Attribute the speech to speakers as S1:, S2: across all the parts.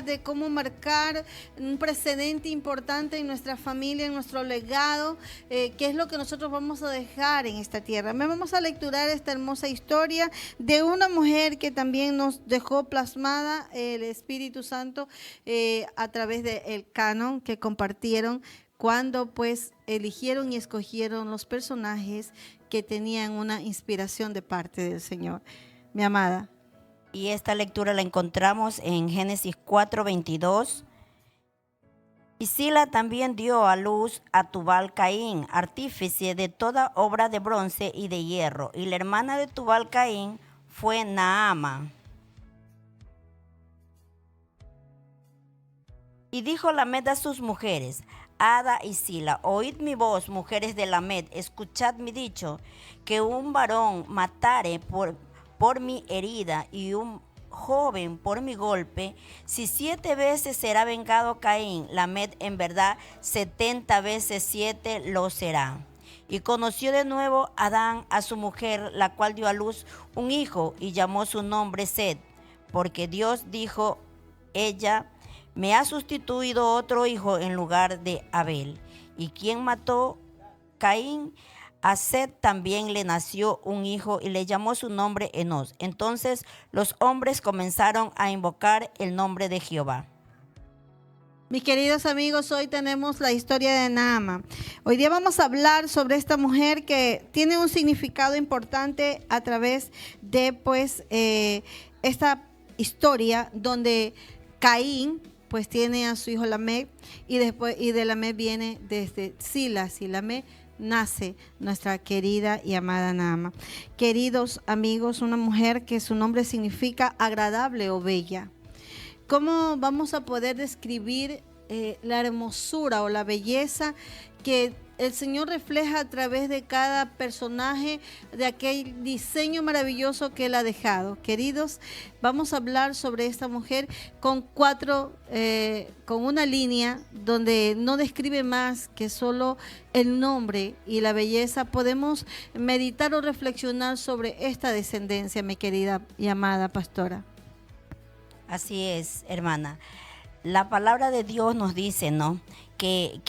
S1: de cómo marcar un precedente importante en nuestra familia, en nuestro legado, qué es lo que nosotros vamos a dejar en esta tierra. Vamos a lecturar esta hermosa historia de una mujer que también nos dejó plasmada el Espíritu Santo a través del canon que compartieron cuando pues eligieron y escogieron los personajes que tenían una inspiración de parte del Señor. Mi amada.
S2: Y esta lectura la encontramos en Génesis 4:22. Y Sila también dio a luz a Tubal-Caín, artífice de toda obra de bronce y de hierro. Y la hermana de Tubal-Caín fue Naama. Y dijo Lamed a sus mujeres, Ada y Sila, oíd mi voz, mujeres de Lamed, escuchad mi dicho, que un varón matare por mi herida y un joven por mi golpe, si 7 veces será vengado Caín, Lamed en verdad 70 veces 7 lo será. Y conoció de nuevo Adán a su mujer, la cual dio a luz un hijo y llamó su nombre Set, porque Dios dijo, ella me ha sustituido otro hijo en lugar de Abel. ¿Y quién mató Caín? A Set también le nació un hijo y le llamó su nombre Enos. Entonces los hombres comenzaron a invocar el nombre de Jehová.
S1: Mis queridos amigos, hoy tenemos la historia de Naama. Hoy día vamos a hablar sobre esta mujer que tiene un significado importante a través de esta historia donde Caín pues tiene a su hijo Lamed y de Lamed viene desde Sila. Lamed nace nuestra querida y amada Naama. Queridos amigos, una mujer que su nombre significa agradable o bella. ¿Cómo vamos a poder describir la hermosura o la belleza que el Señor refleja a través de cada personaje, de aquel diseño maravilloso que Él ha dejado? Queridos, vamos a hablar sobre esta mujer con una línea donde no describe más que solo el nombre y la belleza. Podemos meditar o reflexionar sobre esta descendencia, mi querida y amada pastora.
S2: Así es, hermana. La palabra de Dios nos dice, ¿no? Que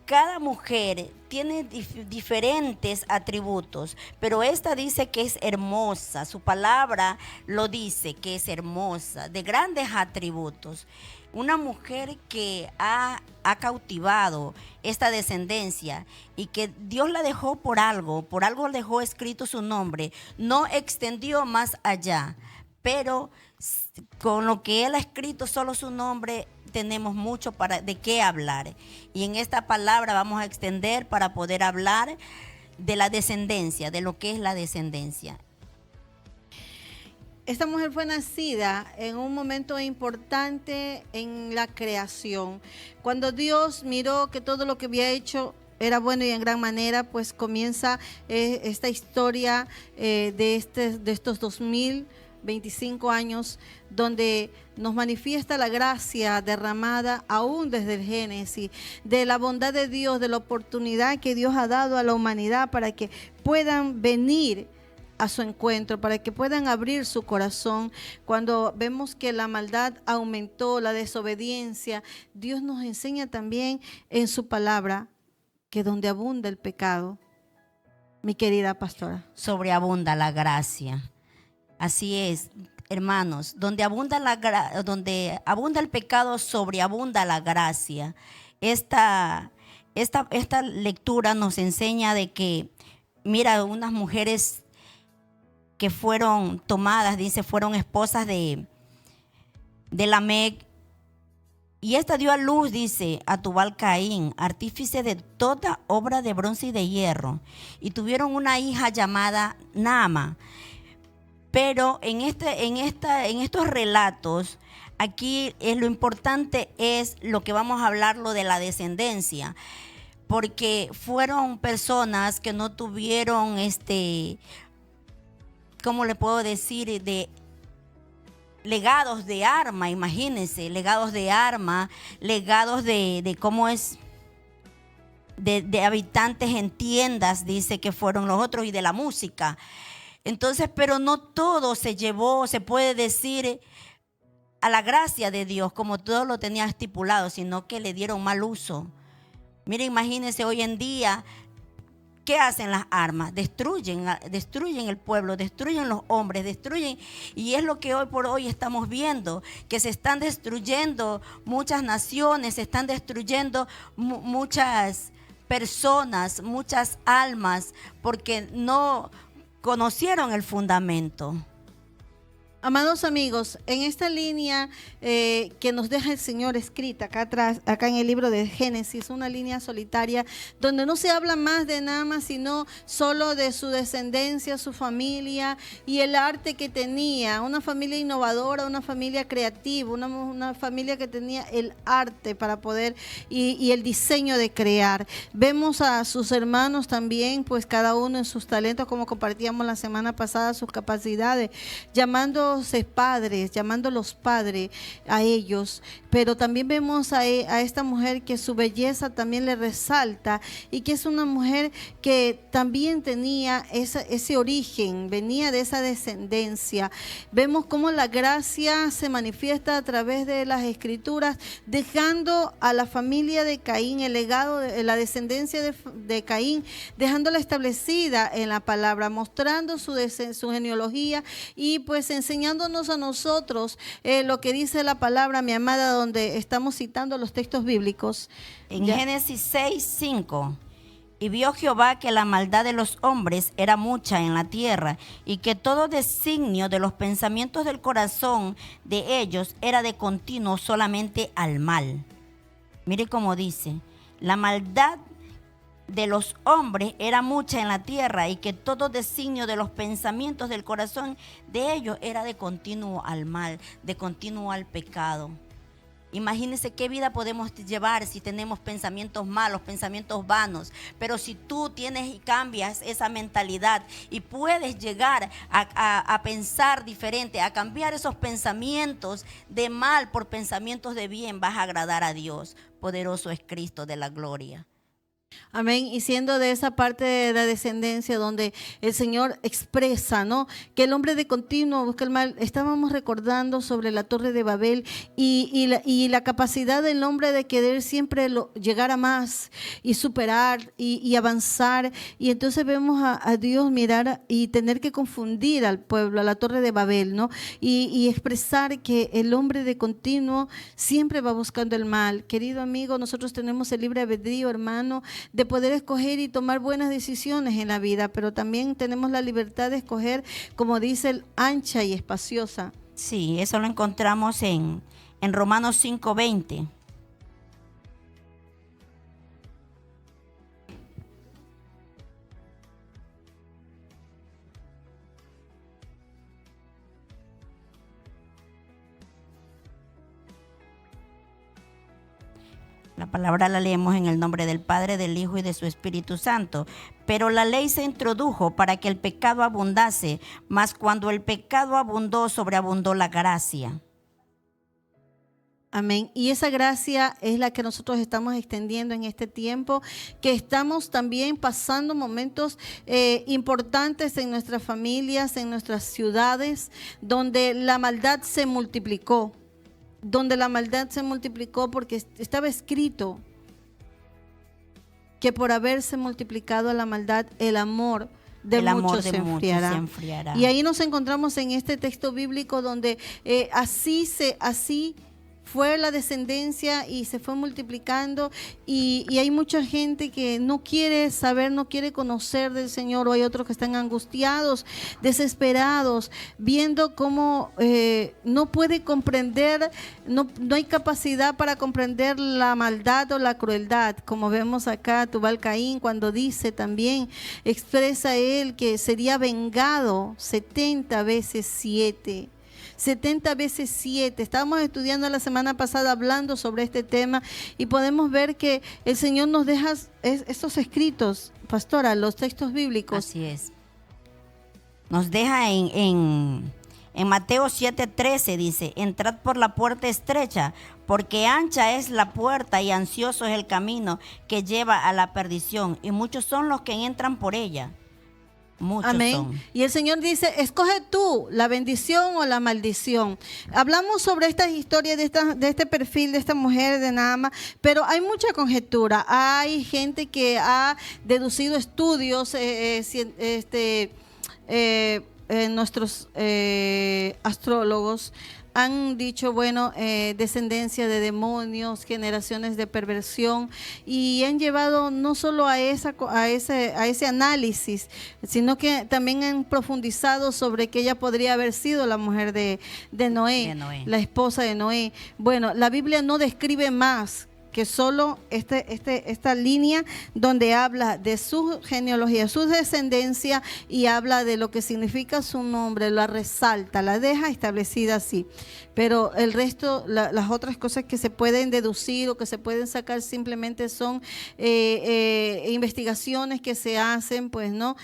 S2: cada mujer tiene diferentes atributos, pero esta dice que es hermosa. Su palabra lo dice, que es hermosa, de grandes atributos. Una mujer que ha cautivado esta descendencia y que Dios la dejó por algo dejó escrito su nombre, no extendió más allá, pero con lo que Él ha escrito, solo su nombre, tenemos mucho de qué hablar. Y en esta palabra vamos a extender para poder hablar de la descendencia, de lo que es la descendencia.
S1: Esta mujer fue nacida en un momento importante en la creación. Cuando Dios miró que todo lo que había hecho era bueno y en gran manera, pues comienza esta historia de estos 2025 años, donde nos manifiesta la gracia derramada aún desde el Génesis, de la bondad de Dios, de la oportunidad que Dios ha dado a la humanidad para que puedan venir a su encuentro, para que puedan abrir su corazón. Cuando vemos que la maldad aumentó, la desobediencia, Dios nos enseña también en su palabra que donde abunda el pecado, mi querida pastora,
S2: sobreabunda la gracia. Así es, hermanos, donde abunda el pecado, sobreabunda la gracia. Esta lectura nos enseña de que, mira, unas mujeres que fueron tomadas, dice, fueron esposas de Lamec, y esta dio a luz, dice, a Tubal-Caín, artífice de toda obra de bronce y de hierro, y tuvieron una hija llamada Naama. Pero en estos relatos, aquí lo importante es lo que vamos a hablar, lo de la descendencia, porque fueron personas que no tuvieron ¿cómo le puedo decir? De legados de arma, imagínense, legados de arma, legados de cómo es, de habitantes en tiendas, dice que fueron los otros, y de la música. Entonces, pero no todo se llevó, se puede decir, a la gracia de Dios como todo lo tenía estipulado, sino que le dieron mal uso. Mire, imagínense hoy en día, ¿qué hacen las armas? Destruyen el pueblo, destruyen los hombres, destruyen. Y es lo que hoy por hoy estamos viendo, que se están destruyendo muchas naciones, se están destruyendo muchas personas, muchas almas, porque no conocieron el fundamento.
S1: Amados amigos, en esta línea que nos deja el Señor escrita acá atrás, acá en el libro de Génesis, una línea solitaria donde no se habla más de Naamán, sino solo de su descendencia, su familia y el arte que tenía, una familia innovadora, una familia creativa, una familia que tenía el arte para poder y el diseño de crear. Vemos a sus hermanos también, pues cada uno en sus talentos, como compartíamos la semana pasada, sus capacidades, llamándolos padres a ellos, pero también vemos a esta mujer que su belleza también le resalta y que es una mujer que también tenía ese origen, venía de esa descendencia. Vemos cómo la gracia se manifiesta a través de las escrituras, dejando a la familia de Caín, el legado de la descendencia de Caín, dejándola establecida en la palabra, mostrando su genealogía y pues enseñándonos a nosotros lo que dice la palabra, mi amada, donde estamos citando los textos bíblicos.
S2: En Génesis 6:5, y vio Jehová que la maldad de los hombres era mucha en la tierra, y que todo designio de los pensamientos del corazón de ellos era de continuo solamente al mal. Mire cómo dice, la maldad de los hombres era mucha en la tierra, y que todo designio de los pensamientos del corazón de ellos era de continuo al mal, de continuo al pecado. Imagínense qué vida podemos llevar si tenemos pensamientos malos, pensamientos vanos. Pero si tú tienes y cambias esa mentalidad y puedes llegar a pensar diferente, a cambiar esos pensamientos de mal por pensamientos de bien, vas a agradar a Dios. Poderoso es Cristo de la gloria.
S1: Amén. Y siendo de esa parte de la descendencia donde el Señor expresa, ¿no?, que el hombre de continuo busca el mal. Estábamos recordando sobre la Torre de Babel y la capacidad del hombre de querer siempre llegar a más y superar y avanzar. Y entonces vemos a Dios mirar y tener que confundir al pueblo, a la Torre de Babel, ¿no? Y expresar que el hombre de continuo siempre va buscando el mal. Querido amigo, nosotros tenemos el libre albedrío, hermano, de poder escoger y tomar buenas decisiones en la vida, pero también tenemos la libertad de escoger, como dice el ancha y espaciosa.
S2: Sí, eso lo encontramos en Romanos 5:20. La palabra la leemos en el nombre del Padre, del Hijo y de su Espíritu Santo. Pero la ley se introdujo para que el pecado abundase, mas cuando el pecado abundó, sobreabundó la gracia.
S1: Amén. Y esa gracia es la que nosotros estamos extendiendo en este tiempo, que estamos también pasando momentos importantes en nuestras familias, en nuestras ciudades, donde la maldad se multiplicó. Porque estaba escrito que por haberse multiplicado la maldad, el amor de muchos se enfriará. Y ahí nos encontramos en este texto bíblico donde así fue la descendencia y se fue multiplicando y hay mucha gente que no quiere saber, no quiere conocer del Señor, o hay otros que están angustiados, desesperados, viendo cómo no puede comprender, no hay capacidad para comprender la maldad o la crueldad, como vemos acá Tubal Caín cuando dice también, expresa él que sería vengado 70 veces 7. 70 veces 7. Estábamos estudiando la semana pasada hablando sobre este tema y podemos ver que el Señor nos deja estos escritos, pastora, los textos bíblicos.
S2: Así es. Nos deja en Mateo 7:13, dice, entrad por la puerta estrecha, porque ancha es la puerta y ansioso es el camino que lleva a la perdición, y muchos son los que entran por ella. Muchos
S1: Amén.
S2: son.
S1: Y el Señor dice, escoge tú la bendición o la maldición. Hablamos sobre esta historia de este perfil de esta mujer de Naamán, pero hay mucha conjetura. Hay gente que ha deducido estudios, nuestros astrólogos han dicho, bueno, descendencia de demonios, generaciones de perversión, y han llevado no solo a ese análisis, sino que también han profundizado sobre que ella podría haber sido la mujer de Noé, la esposa de Noé. Bueno, la Biblia no describe más que solo esta línea donde habla de su genealogía, su descendencia, y habla de lo que significa su nombre, la resalta, la deja establecida así. Pero el resto, las otras cosas que se pueden deducir o que se pueden sacar simplemente son investigaciones que se hacen, pues, ¿no?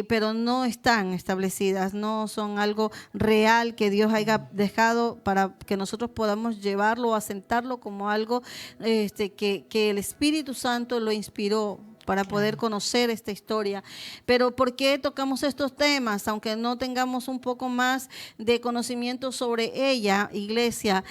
S1: Pero no están establecidas, no son algo real que Dios haya dejado para que nosotros podamos llevarlo o asentarlo como algo que el Espíritu Santo lo inspiró para poder conocer esta historia. Pero ¿por qué tocamos estos temas? Aunque no tengamos un poco más de conocimiento sobre ella, iglesia,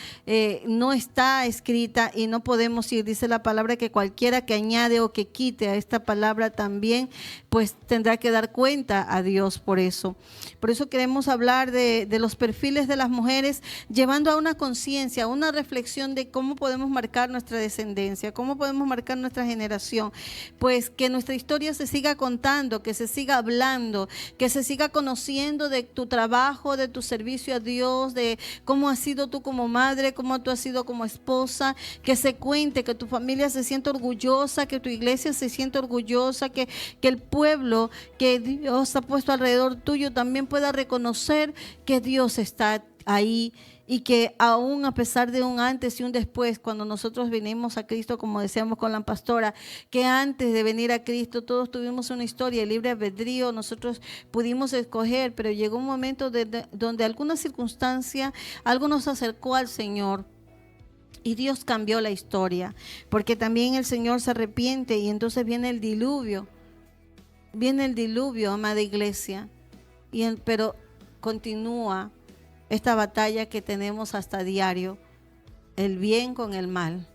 S1: no está escrita y no podemos ir. Dice la palabra que cualquiera que añade o que quite a esta palabra también, pues tendrá que dar cuenta a Dios por eso. Por eso queremos hablar de los perfiles de las mujeres, llevando a una conciencia, a una reflexión de cómo podemos marcar nuestra descendencia, cómo podemos marcar nuestra generación. Pues que nuestra historia se siga contando, que se siga hablando, que se siga conociendo de tu trabajo, de tu servicio a Dios, de cómo has sido tú como madre, cómo tú has sido como esposa, que se cuente, que tu familia se sienta orgullosa, que tu iglesia se sienta orgullosa, que el pueblo que Dios ha puesto alrededor tuyo también pueda reconocer que Dios está ahí. Y que aún a pesar de un antes y un después, cuando nosotros vinimos a Cristo, como decíamos con la pastora, que antes de venir a Cristo todos tuvimos una historia de libre albedrío, nosotros pudimos escoger, pero llegó un momento donde alguna circunstancia, algo nos acercó al Señor. Y Dios cambió la historia, porque también el Señor se arrepiente y entonces viene el diluvio. Viene el diluvio, amada iglesia, pero continúa esta batalla que tenemos hasta diario, el bien con el mal,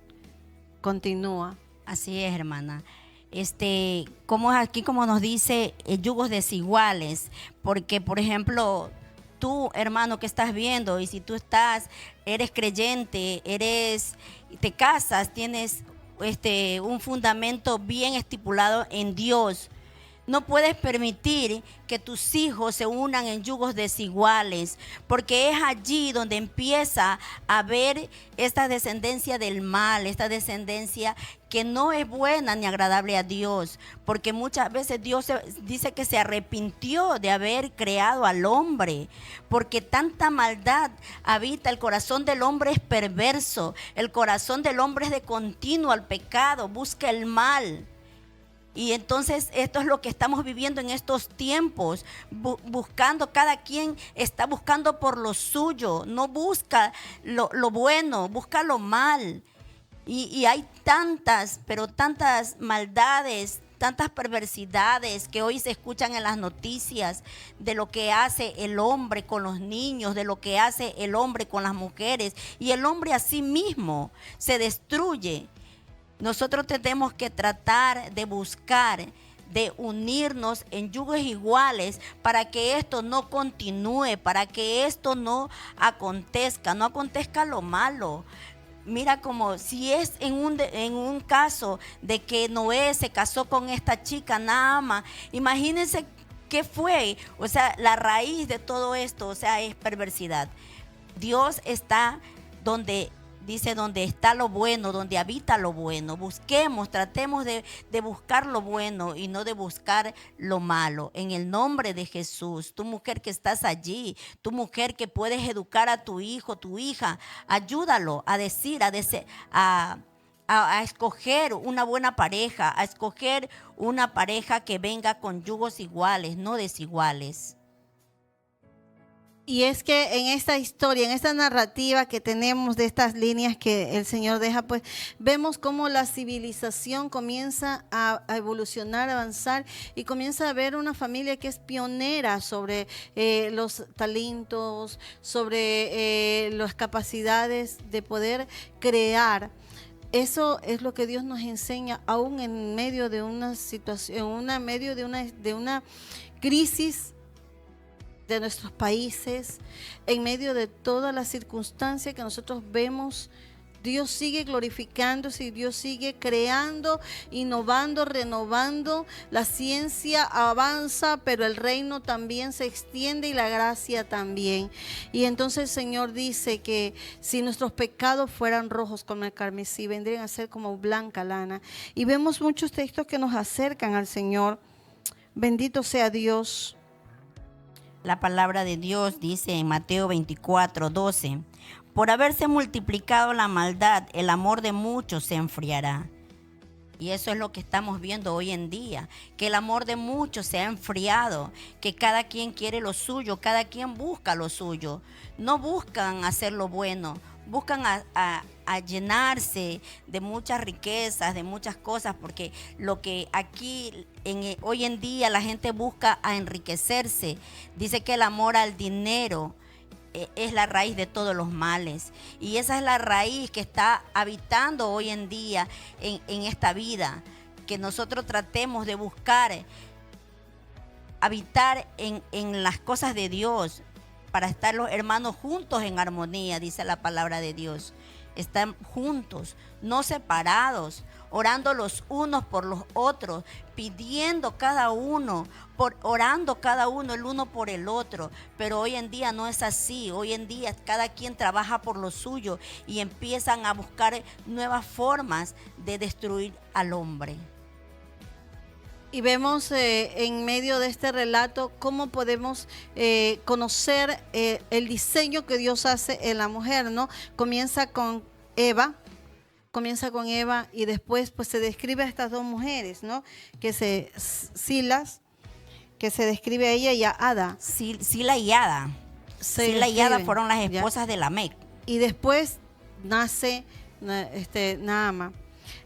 S1: continúa.
S2: Así es, hermana. Como aquí, como nos dice, yugos desiguales, porque, por ejemplo, tú, hermano, que estás viendo, y si tú eres creyente, te casas, tienes un fundamento bien estipulado en Dios, no puedes permitir que tus hijos se unan en yugos desiguales, porque es allí donde empieza a haber esta descendencia del mal, esta descendencia que no es buena ni agradable a Dios, porque muchas veces Dios dice que se arrepintió de haber creado al hombre, porque tanta maldad habita. El corazón del hombre es perverso, el corazón del hombre es de continuo al pecado, busca el mal. Y entonces esto es lo que estamos viviendo en estos tiempos, buscando, cada quien está buscando por lo suyo, no busca lo bueno, busca lo mal. Y hay tantas, pero tantas maldades, tantas perversidades que hoy se escuchan en las noticias de lo que hace el hombre con los niños, de lo que hace el hombre con las mujeres, y el hombre a sí mismo se destruye. Nosotros tenemos que tratar de buscar, de unirnos en yugos iguales para que esto no continúe, para que esto no acontezca lo malo. Mira, como si es en un caso de que Noé se casó con esta chica Naamán, imagínense qué fue, o sea, la raíz de todo esto, o sea, es perversidad. Dios está donde está lo bueno, donde habita lo bueno. Tratemos de buscar lo bueno y no de buscar lo malo. En el nombre de Jesús, tu mujer que estás allí, tu mujer que puedes educar a tu hijo, tu hija, ayúdalo a escoger una buena pareja, a escoger una pareja que venga con yugos iguales, no desiguales.
S1: Y es que en esta historia, en esta narrativa que tenemos de estas líneas que el Señor deja, pues vemos cómo la civilización comienza a evolucionar, a avanzar y comienza a ver una familia que es pionera sobre los talentos, sobre las capacidades de poder crear. Eso es lo que Dios nos enseña aún en medio de una situación, en medio de una crisis de nuestros países, en medio de todas las circunstancias que nosotros vemos. Dios sigue glorificándose y Dios sigue creando, innovando, renovando. La ciencia avanza, pero el reino también se extiende y la gracia también. Y entonces el Señor dice que si nuestros pecados fueran rojos como el carmesí, vendrían a ser como blanca lana. Y vemos muchos textos que nos acercan al Señor. Bendito sea Dios.
S2: La palabra de Dios dice en Mateo 24:12, por haberse multiplicado la maldad, el amor de muchos se enfriará. Y eso es lo que estamos viendo hoy en día, que el amor de muchos se ha enfriado, que cada quien quiere lo suyo, cada quien busca lo suyo. No buscan hacer lo bueno, buscan a llenarse de muchas riquezas, de muchas cosas, porque lo que aquí hoy en día la gente busca a enriquecerse. Dice que el amor al dinero es la raíz de todos los males, y esa es la raíz que está habitando hoy en día en esta vida, que nosotros tratemos de buscar habitar en las cosas de Dios, para estar los hermanos juntos en armonía, dice la palabra de Dios. Están juntos, no separados, orando los unos por los otros, pidiendo cada uno, orando cada uno el uno por el otro. Pero hoy en día no es así. Hoy en día cada quien trabaja por lo suyo y empiezan a buscar nuevas formas de destruir al hombre.
S1: Y vemos en medio de este relato cómo podemos conocer el diseño que Dios hace en la mujer, ¿no? Comienza con Eva y después pues se describe a estas dos mujeres, ¿no? Silas, que se describe a ella, y a Ada.
S2: Sila y Ada. Sila y Ada fueron las esposas de Lamec.
S1: Y después nace Naama.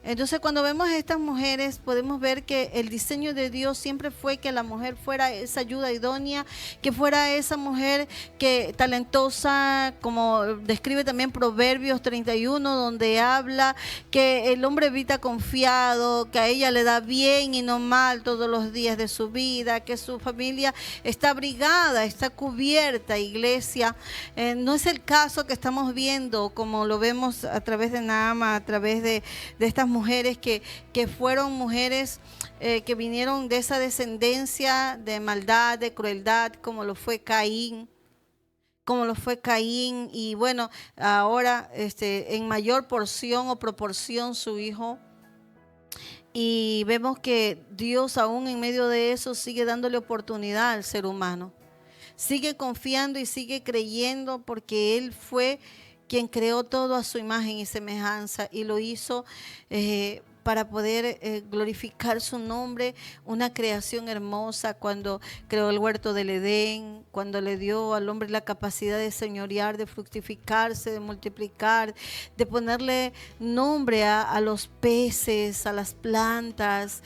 S1: Entonces, cuando vemos a estas mujeres, podemos ver que el diseño de Dios siempre fue que la mujer fuera esa ayuda idónea, que fuera esa mujer que talentosa, como describe también Proverbios 31, donde habla que el hombre evita confiado, que a ella le da bien y no mal todos los días de su vida, que su familia está abrigada, está cubierta, iglesia. No es el caso que estamos viendo, como lo vemos a través de Naama, a través de estas mujeres que fueron mujeres que vinieron de esa descendencia de maldad, de crueldad, como lo fue Caín. Y bueno, ahora en mayor porción o proporción su hijo. Y vemos que Dios aún en medio de eso sigue dándole oportunidad al ser humano. Sigue confiando y sigue creyendo, porque Él fue quien creó todo a su imagen y semejanza, y lo hizo para poder glorificar su nombre, una creación hermosa, cuando creó el huerto del Edén, cuando le dio al hombre la capacidad de señorear, de fructificarse, de multiplicar, de ponerle nombre a los peces, a las plantas.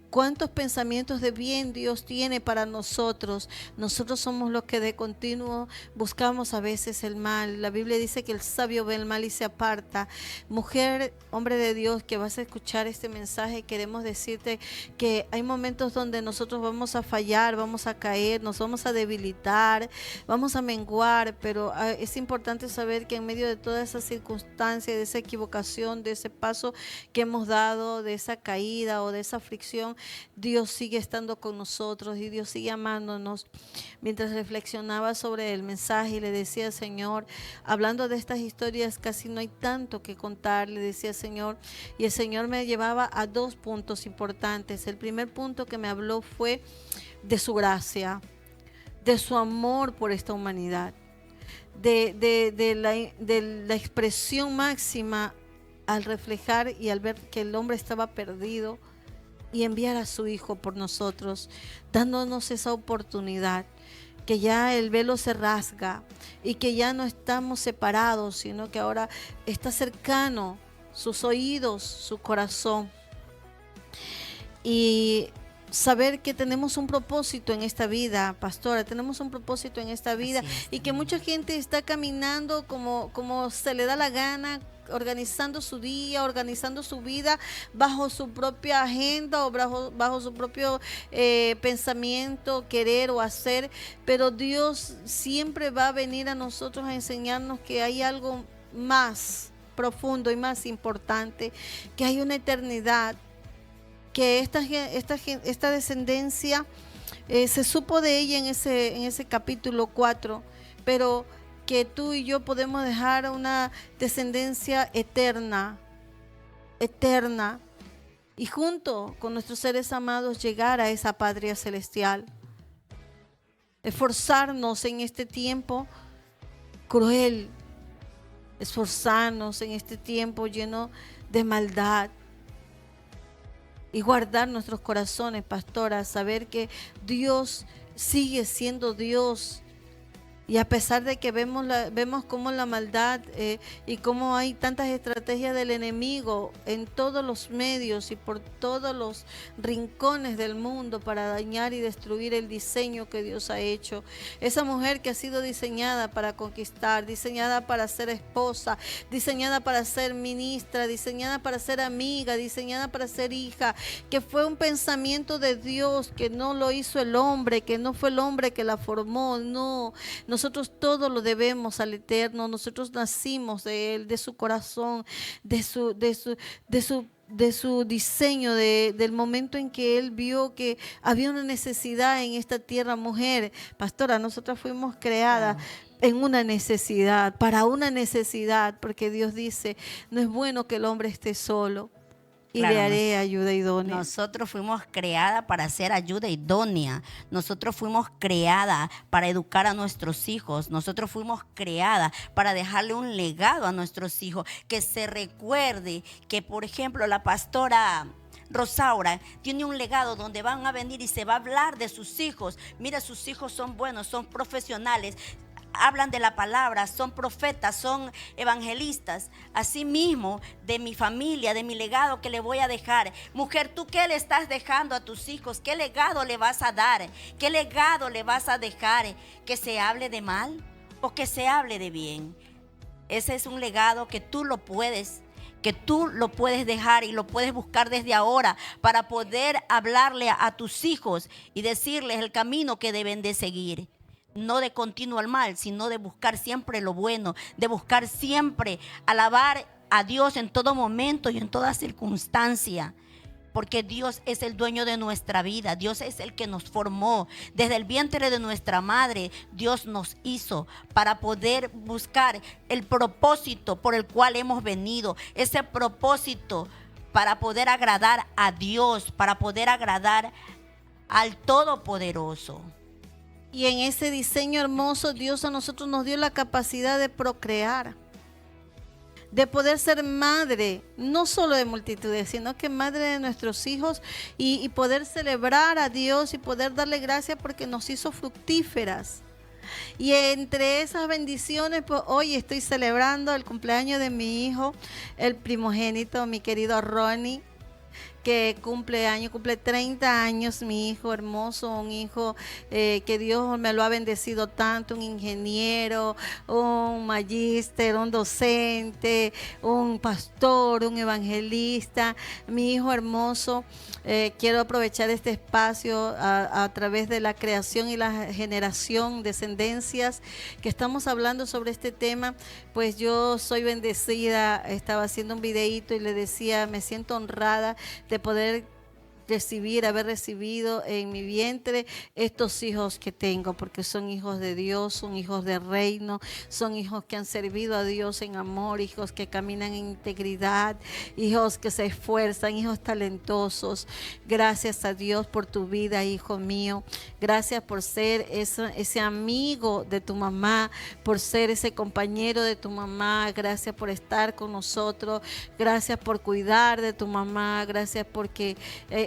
S1: ¿Cuántos pensamientos de bien Dios tiene para nosotros? Nosotros somos los que de continuo buscamos a veces el mal. La Biblia dice que el sabio ve el mal y se aparta. Mujer, hombre de Dios, que vas a escuchar este mensaje, queremos decirte que hay momentos donde nosotros vamos a fallar, vamos a caer, nos vamos a debilitar, vamos a menguar, pero es importante saber que en medio de toda esa circunstancia, de esa equivocación, de ese paso que hemos dado, de esa caída o de esa aflicción, Dios sigue estando con nosotros y Dios sigue amándonos. Mientras reflexionaba sobre el mensaje, le decía, Señor, hablando de estas historias, casi no hay tanto que contar, le decía, Señor, y el Señor me llevaba a dos puntos importantes. El primer punto que me habló fue de su gracia, de su amor por esta humanidad, de la expresión máxima al reflejar y al ver que el hombre estaba perdido, y enviar a su Hijo por nosotros, dándonos esa oportunidad. que ya el velo se rasga y que ya no estamos separados, sino que ahora está cercano sus oídos, su corazón. Y saber que tenemos un propósito en esta vida, pastora, tenemos un propósito en esta vida, y que mucha gente está caminando como se le da la gana, organizando su día, organizando su vida bajo su propia agenda o bajo su propio pensamiento, querer o hacer, pero Dios siempre va a venir a nosotros a enseñarnos que hay algo más profundo y más importante, que hay una eternidad, que esta descendencia se supo de ella en ese capítulo 4, pero que tú y yo podemos dejar una descendencia eterna, y junto con nuestros seres amados llegar a esa patria celestial. Esforzarnos en este tiempo cruel, esforzarnos en este tiempo lleno de maldad, y guardar nuestros corazones, pastora, saber que Dios sigue siendo Dios. Y a pesar de que vemos cómo la maldad y cómo hay tantas estrategias del enemigo en todos los medios y por todos los rincones del mundo para dañar y destruir el diseño que Dios ha hecho. Esa mujer que ha sido diseñada para conquistar, diseñada para ser esposa, diseñada para ser ministra, diseñada para ser amiga, diseñada para ser hija, que fue un pensamiento de Dios, que no lo hizo el hombre, que no fue el hombre que la formó, no. Nosotros todo lo debemos al Eterno. Nosotros nacimos de Él, de su corazón, de su diseño, del momento en que Él vio que había una necesidad en esta tierra. Mujer, pastora, nosotras fuimos creadas en una necesidad, para una necesidad, porque Dios dice, no es bueno que el hombre esté solo. Y le haré ayuda idónea.
S2: Nosotros fuimos creadas para hacer ayuda idónea. Nosotros fuimos creadas para educar a nuestros hijos. Nosotros fuimos creadas para dejarle un legado a nuestros hijos. Que se recuerde que, por ejemplo, la pastora Rosaura tiene un legado donde van a venir y se va a hablar de sus hijos. Mira, sus hijos son buenos, son profesionales, hablan de la palabra, son profetas, son evangelistas. Asimismo, de mi familia, de mi legado que le voy a dejar. Mujer, ¿tú qué le estás dejando a tus hijos? ¿Qué legado le vas a dar? ¿Qué legado le vas a dejar? ¿Que se hable de mal o que se hable de bien? Ese es un legado que tú lo puedes dejar y lo puedes buscar desde ahora para poder hablarle a tus hijos y decirles el camino que deben de seguir. No de continuo al mal, sino de buscar siempre lo bueno, de buscar siempre alabar a Dios en todo momento y en toda circunstancia. Porque Dios es el dueño de nuestra vida. Dios es el que nos formó. Desde el vientre de nuestra madre, Dios nos hizo para poder buscar el propósito por el cual hemos venido. Ese propósito para poder agradar a Dios, para poder agradar al Todopoderoso.
S1: Y en ese diseño hermoso, Dios a nosotros nos dio la capacidad de procrear, de poder ser madre, no solo de multitudes, sino que madre de nuestros hijos, y poder celebrar a Dios y poder darle gracias porque nos hizo fructíferas. Y entre esas bendiciones, pues hoy estoy celebrando el cumpleaños de mi hijo, el primogénito, mi querido Ronnie, que cumple 30 años, mi hijo hermoso, un hijo que Dios me lo ha bendecido tanto, un ingeniero, un magíster, un docente, un pastor, un evangelista, mi hijo hermoso. Quiero aprovechar este espacio a través de la creación y la generación, descendencias, que estamos hablando sobre este tema. Pues yo soy bendecida, estaba haciendo un videíto y le decía, me siento honrada de poder haber recibido en mi vientre estos hijos que tengo, porque son hijos de Dios, son hijos de reino, son hijos que han servido a Dios en amor, hijos que caminan en integridad, hijos que se esfuerzan, hijos talentosos. Gracias a Dios por tu vida, hijo mío. Gracias por ser ese amigo de tu mamá, por ser ese compañero de tu mamá. Gracias por estar con nosotros. Gracias por cuidar de tu mamá. Gracias porque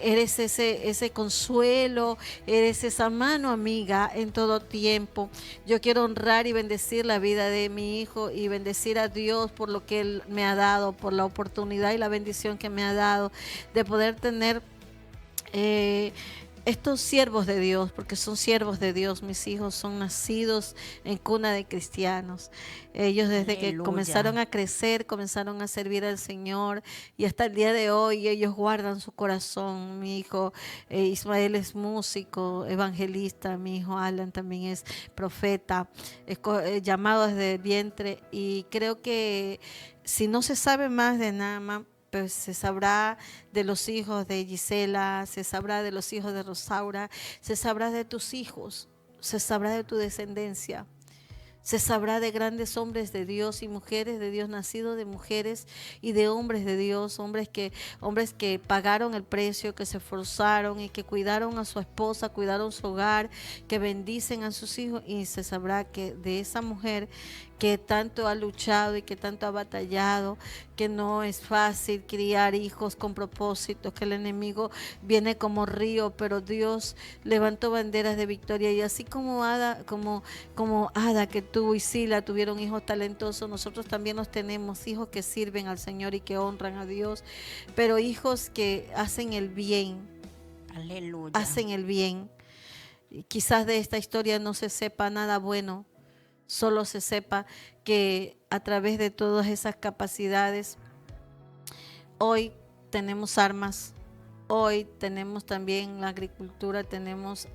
S3: eres ese consuelo, eres esa mano amiga en todo tiempo. Yo quiero honrar y bendecir la vida de mi hijo y bendecir a Dios por lo que Él me ha dado, por la oportunidad y la bendición que me ha dado de poder tener eh, estos siervos de Dios, porque son siervos de Dios. Mis hijos son nacidos en cuna de cristianos. Ellos desde que
S2: Aleluya.
S3: comenzaron a crecer, comenzaron a servir al Señor y hasta el día de hoy ellos guardan su corazón. Mi hijo Ismael es músico, evangelista, mi hijo Alan también es profeta, llamado desde el vientre, y creo que si no se sabe más de Naamán, pues se sabrá de los hijos de Gisela, se sabrá de los hijos de Rosaura, se sabrá de tus hijos, se sabrá de tu descendencia. Se sabrá de grandes hombres de Dios y mujeres de Dios, nacidos de mujeres y de hombres de Dios, hombres que pagaron el precio, que se esforzaron y que cuidaron a su esposa, cuidaron su hogar, que bendicen a sus hijos, y se sabrá que de esa mujer que tanto ha luchado y que tanto ha batallado, que no es fácil criar hijos con propósito, que el enemigo viene como río, pero Dios levantó banderas de victoria. Y así como Ada, como Ada, que tú y Sila tuvieron hijos talentosos, nosotros también nos tenemos hijos que sirven al Señor y que honran a Dios, pero hijos que hacen el bien.
S2: Aleluya.
S3: Hacen el bien. Y quizás de esta historia no se sepa nada bueno, solo se sepa que a través de todas esas capacidades, hoy tenemos armas, hoy tenemos también la agricultura, tenemos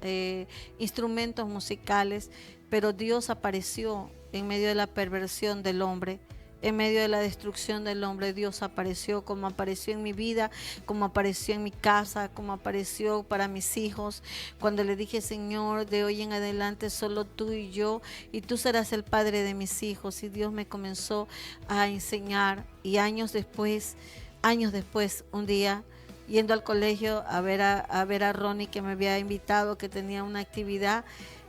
S3: instrumentos musicales, pero Dios apareció en medio de la perversión del hombre. En medio de la destrucción del hombre, Dios apareció, como apareció en mi vida, como apareció en mi casa, como apareció para mis hijos. Cuando le dije, Señor, de hoy en adelante solo tú y yo, y tú serás el padre de mis hijos. Y Dios me comenzó a enseñar. Y años después, un día, yendo al colegio a ver a Ronnie, que me había invitado, que tenía una actividad,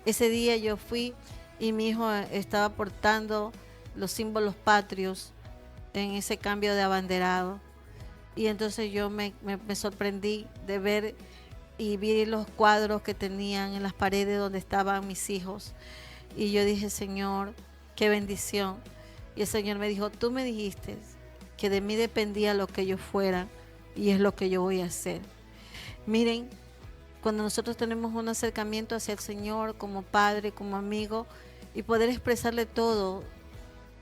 S3: ese día yo fui y mi hijo estaba portando los símbolos patrios en ese cambio de abanderado. Y entonces yo me sorprendí de ver y vi los cuadros que tenían en las paredes donde estaban mis hijos. Y yo dije, Señor, qué bendición. Y el Señor me dijo, tú me dijiste que de mí dependía lo que yo fuera, y es lo que yo voy a hacer. Miren, cuando nosotros tenemos un acercamiento hacia el Señor como padre, como amigo, y poder expresarle todo,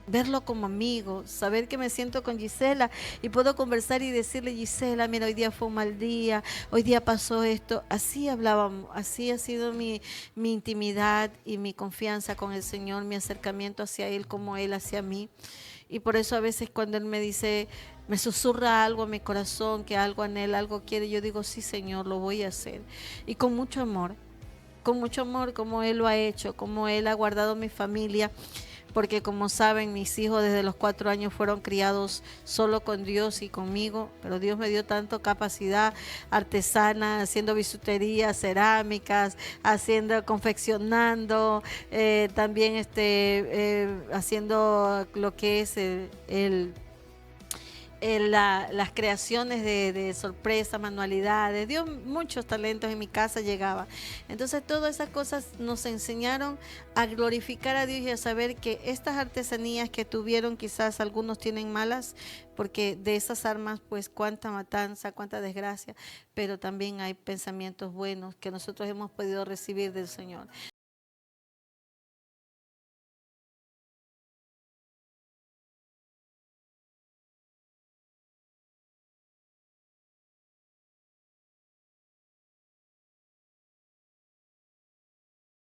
S3: verlo como amigo, saber que me siento con Gisela y puedo conversar y decirle, Gisela, mira, hoy día fue un mal día, hoy día pasó esto. Así hablábamos, así ha sido mi intimidad y mi confianza con el Señor, mi acercamiento hacia Él como Él hacia mí. Y por eso a veces cuando Él me dice, me susurra algo en mi corazón, que algo anhela, algo quiere, yo digo, sí, Señor, lo voy a hacer. Y con mucho amor, como Él lo ha hecho, como Él ha guardado mi familia. Porque como saben, mis hijos desde los 4 años fueron criados solo con Dios y conmigo, pero Dios me dio tanto capacidad artesana, haciendo bisutería, cerámicas, confeccionando, también haciendo lo que es las creaciones de sorpresa, manualidades. Dio muchos talentos en mi casa, llegaba. Entonces todas esas cosas nos enseñaron a glorificar a Dios y a saber que estas artesanías que tuvieron, quizás algunos tienen malas, porque de esas armas pues cuánta matanza, cuánta desgracia, pero también hay pensamientos buenos que nosotros hemos podido recibir del Señor.